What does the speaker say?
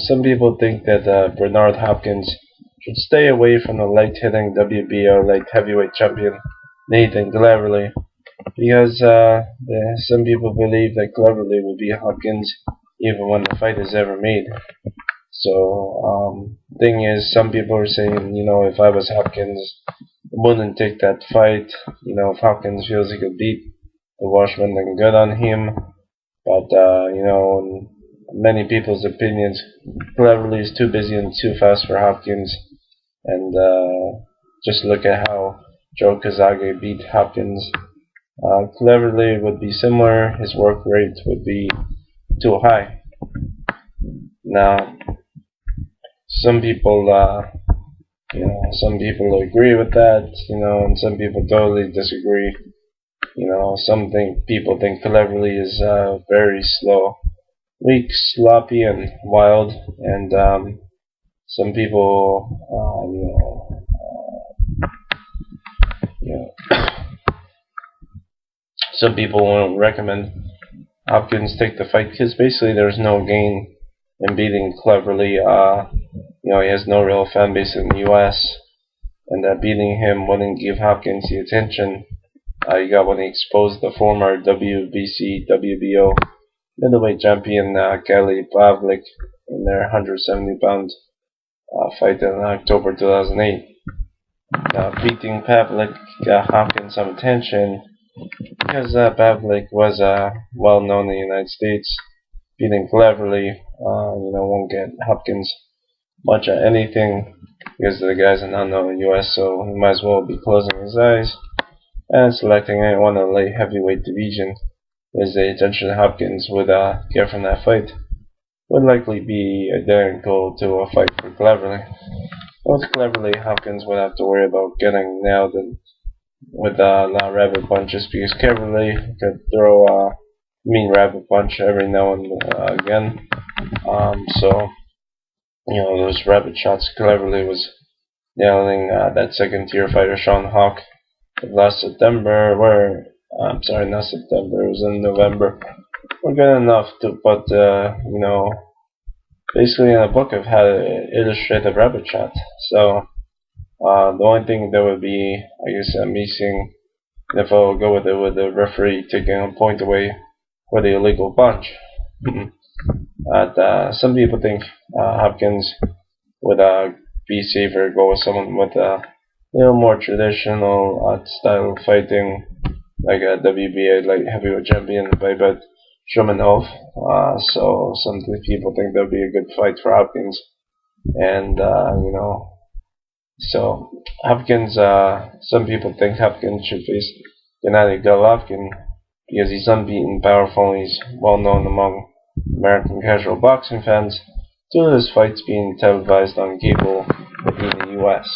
Some people think that Bernard Hopkins should stay away from the light-hitting WBO light heavyweight champion Nathan Cleverly because some people believe that Cleverly will beat Hopkins even when the fight is ever made. So, thing is, some people are saying, if I was Hopkins, I wouldn't take that fight. If Hopkins feels he could beat the Washman, then good on him. But, in many people's opinions, Cleverly is too busy and too fast for Hopkins. And just look at how Joe Kazage beat Hopkins. Cleverly would be similar. His work rate would be too high. Now, some people, some people agree with that, and some people totally disagree. People think Cleverly is very slow, weak, sloppy, and wild, and some people, some people won't recommend Hopkins take the fight because basically there's no gain in beating Cleverly. He has no real fan base in the U.S. and beating him wouldn't give Hopkins the attention he got when he exposed the former WBC, WBO middleweight champion Kelly Pavlik in their 170-pound fight in October 2008. Beating Pavlik got Hopkins some attention because Pavlik was well known in the United States. Beating Cleverly, won't get Hopkins much of anything because the guy's an unknown in the U.S., so he might as well be closing his eyes and selecting anyone in the light heavyweight division, as the attention Hopkins would get from that fight would likely be identical to a fight for Cleverly. With Cleverly, Hopkins would have to worry about getting nailed with a lot of rabbit punches because Cleverly could throw a mean rabbit punch every now and again. Those rabbit shots Cleverly was nailing that second-tier fighter Sean Hawk last September, not September, it was in November, were good enough to put, basically in a book of how to illustrate a rabbit shot. So, the only thing that would be, I guess, missing, if I'll go with it, with the referee taking a point away for the illegal punch. Some people think Hopkins would be safer, go with someone with a more traditional style of fighting, like a WBA light heavyweight champion by about Shumenhof. So some people think that would be a good fight for Hopkins, and so Hopkins. Some people think Hopkins should face Gennady Golovkin because he's unbeaten, powerful, and he's well known among American casual boxing fans due to his fights being televised on cable in the U.S.